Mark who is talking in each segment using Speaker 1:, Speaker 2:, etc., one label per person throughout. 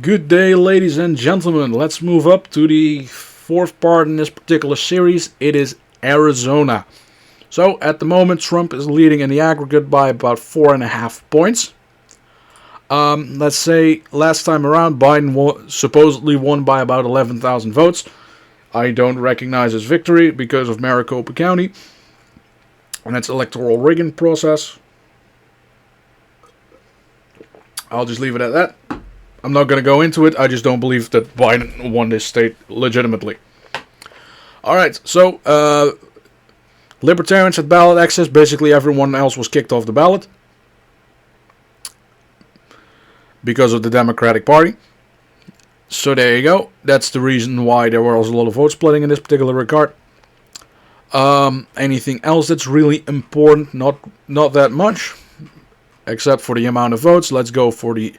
Speaker 1: Good day, ladies and gentlemen. Let's move up to the fourth part in this particular series. It is Arizona. So, at the moment, Trump is leading in the aggregate by about 4.5 points. Let's say last time around, Biden supposedly won by about 11,000 votes. I don't recognize his victory because of Maricopa County and its electoral rigging process. I'll just leave it at that. I'm not going to go into it. I just don't believe that Biden won this state legitimately. Alright, so Libertarians had ballot access. Basically everyone else was kicked off the ballot because of the Democratic Party. So there you go. That's the reason why there was a lot of vote splitting in this particular regard. Anything else that's really important? Not that much, except for the amount of votes. Let's go for the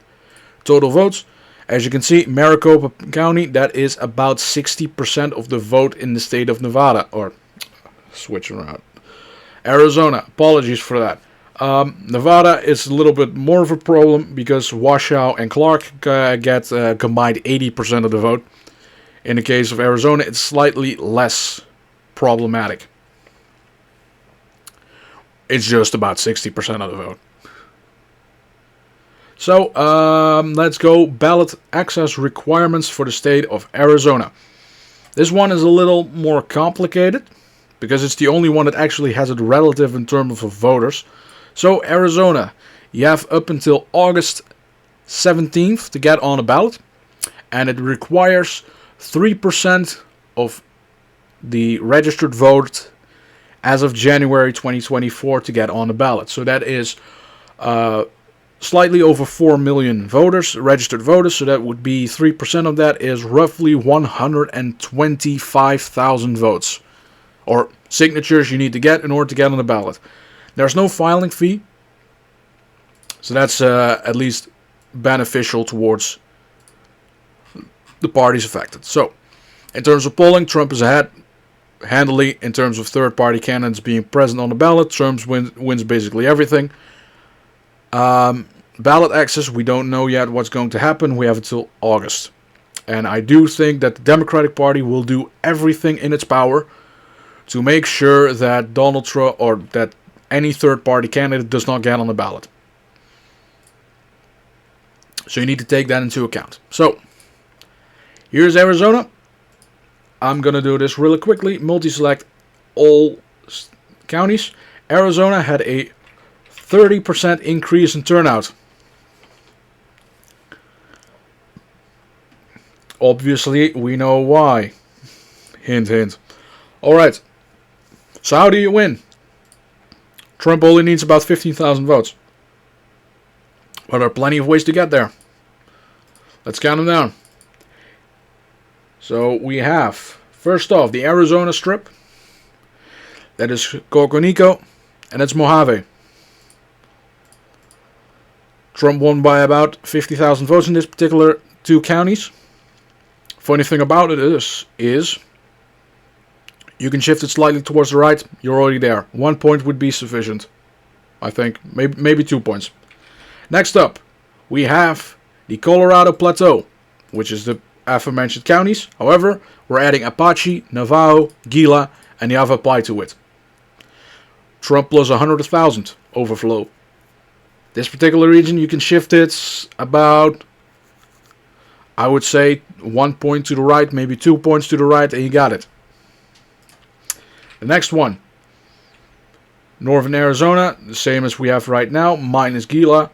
Speaker 1: total votes. As you can see, Maricopa County, that is about 60% of the vote in the state of Nevada. Or, switch around. Arizona, apologies for that. Nevada is a little bit more of a problem because Washoe and Clark get combined 80% of the vote. In the case of Arizona, it's slightly less problematic. It's just about 60% of the vote. So, let's go. Ballot access requirements for the state of Arizona. This one is a little more complicated because it's the only one that actually has it relative in terms of voters. So, Arizona, you have up until August 17th to get on a ballot, and it requires 3% of the registered vote as of January 2024 to get on the ballot. So that is slightly over 4 million voters, registered voters, so that would be 3% of that is roughly 125,000 votes, or signatures you need to get in order to get on the ballot. There's no filing fee, so that's at least beneficial towards the parties affected. So, in terms of polling, Trump is ahead handily. In terms of third-party candidates being present on the ballot, Trump wins basically everything. Ballot access, we don't know yet what's going to happen. We have until August. And I do think that the Democratic Party will do everything in its power to make sure that Donald Trump or that any third-party candidate does not get on the ballot. So you need to take that into account. So, here's Arizona. I'm going to do this really quickly. Multi-select all counties. Arizona had a 30% increase in turnout. Obviously, we know why. Hint, hint. Alright. So how do you win? Trump only needs about 15,000 votes. But there are plenty of ways to get there. Let's count them down. So we have, first off, the Arizona Strip. That is Coconico. And that's Mojave. Trump won by about 50,000 votes in this particular two counties. Funny thing about it is you can shift it slightly towards the right. You're already there. 1 point would be sufficient, I think. Maybe 2 points. Next up, we have the Colorado Plateau, which is the aforementioned counties. However, we're adding Apache, Navajo, Gila, and Yavapai to it. Trump plus 100,000 overflow. This particular region, you can shift it about, I would say, 1 point to the right, maybe 2 points to the right, and you got it. The next one, Northern Arizona, the same as we have right now, minus Gila.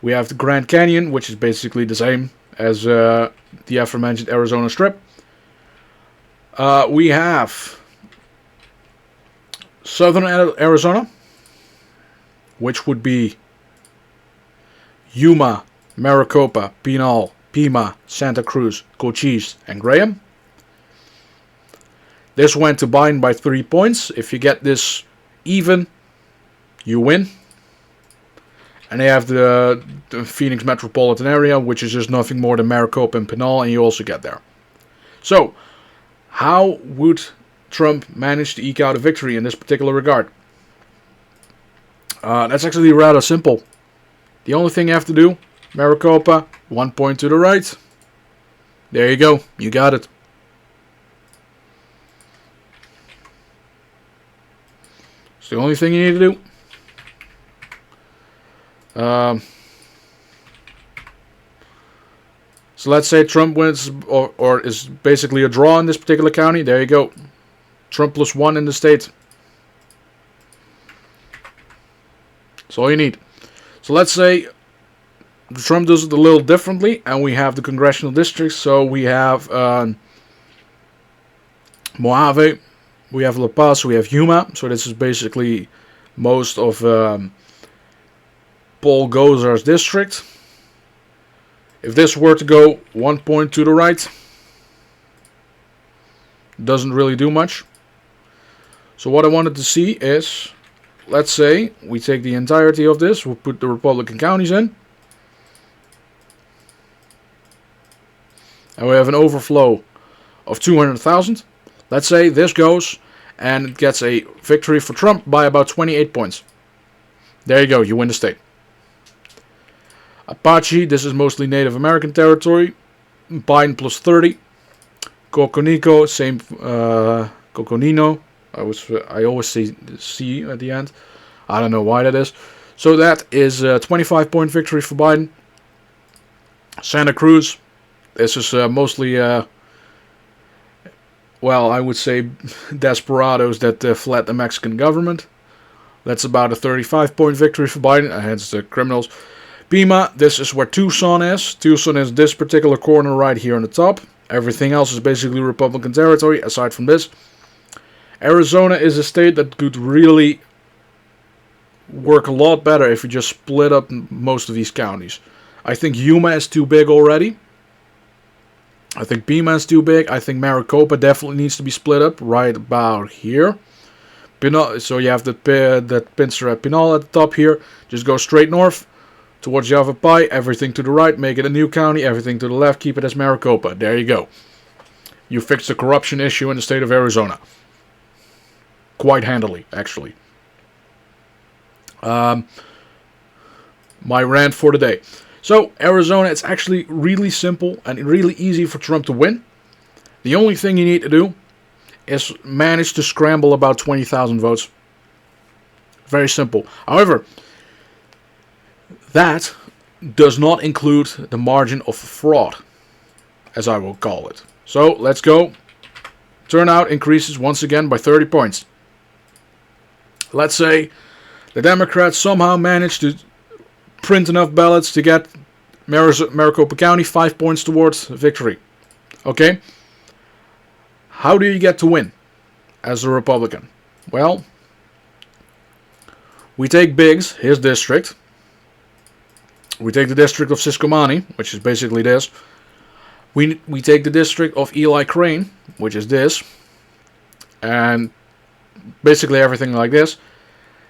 Speaker 1: We have the Grand Canyon, which is basically the same as the aforementioned Arizona Strip. We have Southern Arizona, which would be Yuma, Maricopa, Pinal, Pima, Santa Cruz, Cochise, and Graham. This went to Biden by 3 points. If you get this even, you win. And they have the Phoenix metropolitan area, which is just nothing more than Maricopa and Pinal, and you also get there. So, how would Trump manage to eke out a victory in this particular regard? That's actually rather simple. The only thing you have to do, Maricopa, 1 point to the right, There you go. You got it. It's the only thing you need to do. So let's say Trump wins or is basically a draw in this particular county. There you go. Trump +1 in the state. That's all you need. So let's say Trump does it a little differently, and we have the congressional districts. So we have Mojave, we have La Paz, we have Yuma. So this is basically most of Paul Gosar's district. If this were to go 1 point to the right, doesn't really do much. So what I wanted to see is, let's say we take the entirety of this, we'll put the Republican counties in, and we have an overflow of 200,000. Let's say this goes and it gets a victory for Trump by about 28 points. There you go, you win the state. Apache, this is mostly Native American territory. Biden +30. Coconico, same. Coconino. I always say C at the end. I don't know why that is. So that is a 25-point victory for Biden. Santa Cruz, this is mostly, well, I would say desperados that fled the Mexican government. That's about a 35-point victory for Biden against the criminals. Pima, this is where Tucson is. Tucson is this particular corner right here on the top. Everything else is basically Republican territory, aside from this. Arizona is a state that could really work a lot better if you just split up most of these counties. I think Yuma is too big already. I think Pima is too big. I think Maricopa definitely needs to be split up right about here. So you have that pincer at Pinal at the top here. Just go straight north towards Yavapai, everything to the right, make it a new county, everything to the left, keep it as Maricopa. There you go. You fixed the corruption issue in the state of Arizona. Quite handily, actually. My rant for the day. So, Arizona, it's actually really simple and really easy for Trump to win. The only thing you need to do is manage to scramble about 20,000 votes. Very simple. However, that does not include the margin of fraud, as I will call it. So, let's go. Turnout increases once again by 30 points. Let's say the Democrats somehow manage to print enough ballots to get Maricopa County 5 points towards victory. Okay? How do you get to win as a Republican? Well, we take Biggs, his district. We take the district of Siscomani, which is basically this. We take the district of Eli Crane, which is this. And basically everything like this.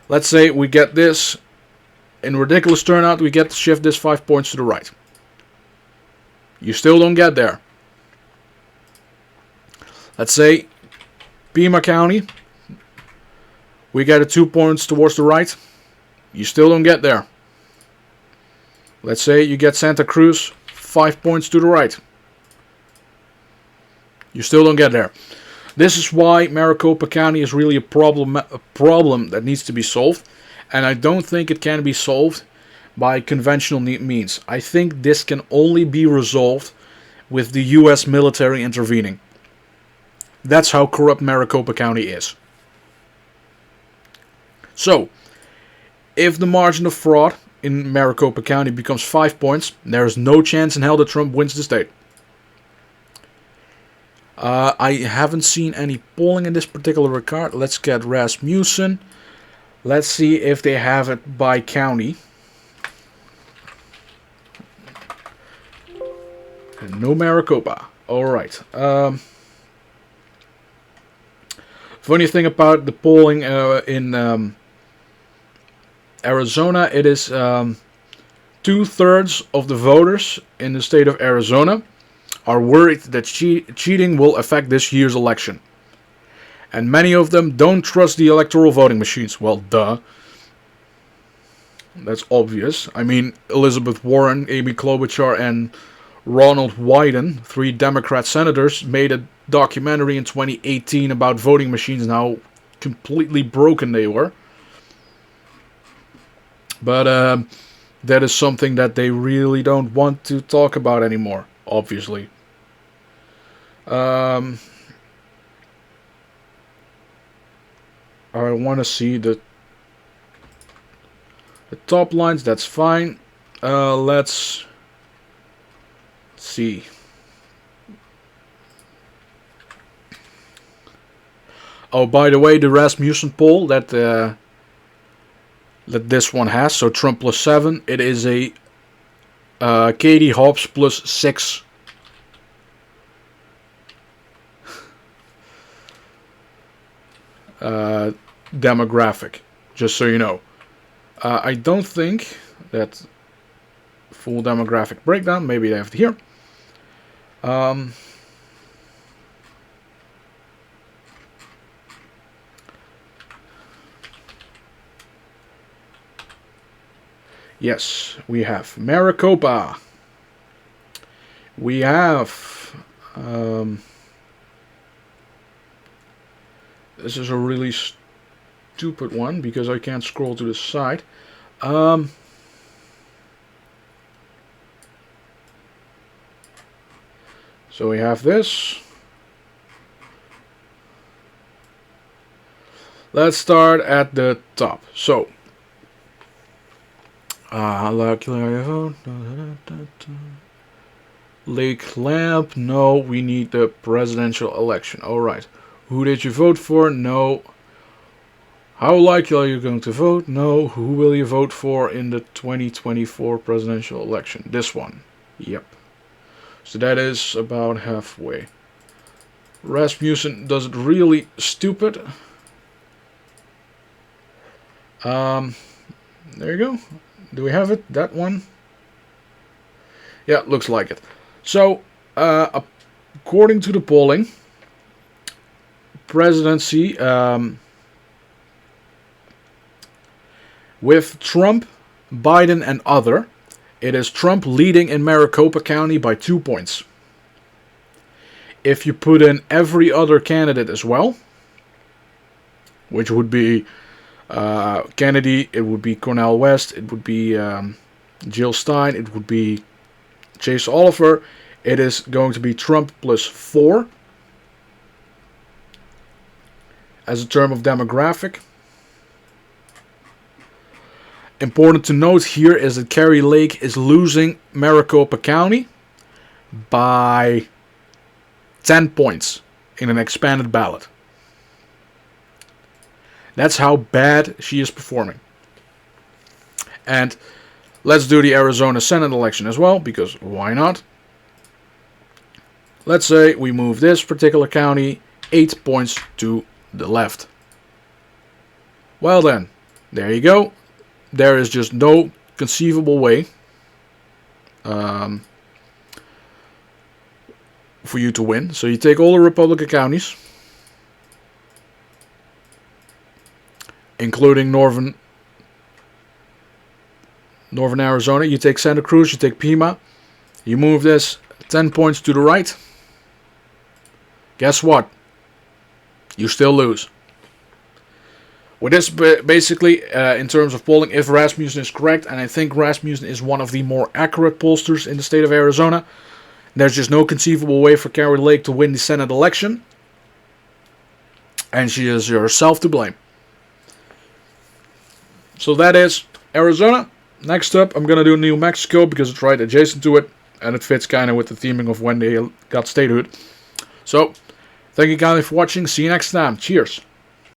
Speaker 1: Let's say we get this in ridiculous turnout, we get to shift this 5 points to the right. You still don't get there. Let's say Pima County, we get a 2 points towards the right. You still don't get there. Let's say you get Santa Cruz 5 points to the right. You still don't get there. This is why Maricopa County is really a problem that needs to be solved. And I don't think it can be solved by conventional means. I think this can only be resolved with the US military intervening. That's how corrupt Maricopa County is. So, if the margin of fraud in Maricopa County becomes 5 points, there is no chance in hell that Trump wins the state. I haven't seen any polling in this particular regard. Let's get Rasmussen. Let's see if they have it by county. No Maricopa. Alright. Funny thing about the polling in Arizona, it is 2/3 of the voters in the state of Arizona are worried that cheating will affect this year's election. And many of them don't trust the electoral voting machines. Well, duh. That's obvious. I mean, Elizabeth Warren, Amy Klobuchar, and Ronald Wyden, 3 Democrat senators, made a documentary in 2018 about voting machines and how completely broken they were. But that is something that they really don't want to talk about anymore, obviously. I want to see the top lines. That's fine. Let's see. Oh, by the way, the Rasmussen poll that this one has, so Trump plus 7, it is a Katie Hobbs plus 6. Demographic, just so you know. I don't think that full demographic breakdown, maybe they have it here. Yes, we have Maricopa. We have this is a really stupid one because I can't scroll to the side. So we have this. Let's start at the top. So, Lake Lamp. No, we need the presidential election. All right. Who did you vote for? No. How likely are you going to vote? No. Who will you vote for in the 2024 presidential election? This one. Yep. So that is about halfway. Rasmussen does it really stupid. There you go. Do we have it? That one? Yeah, looks like it. So, according to the polling, presidency with Trump, Biden, and other, it is Trump leading in Maricopa County by 2 points. If you put in every other candidate as well, which would be Kennedy, it would be Cornel West, it would be Jill Stein, it would be Chase Oliver, it is going to be Trump plus 4 as a term of demographic. Important to note here is that Kari Lake is losing Maricopa County by 10 points in an expanded ballot. That's how bad she is performing. And let's do the Arizona Senate election as well, because why not? Let's say we move this particular county 8 points to the left. Well then, there you go. There is just no conceivable way for you to win. So you take all the Republican counties, including Northern Arizona. You take Santa Cruz, you take Pima. You move this 10 points to the right. Guess what? You still lose. With this, basically, in terms of polling, if Rasmussen is correct, and I think Rasmussen is one of the more accurate pollsters in the state of Arizona, there's just no conceivable way for Kari Lake to win the Senate election. And she is herself to blame. So that is Arizona. Next up, I'm going to do New Mexico because it's right adjacent to it. And it fits kind of with the theming of when they got statehood. So, thank you kindly for watching. See you next time. Cheers.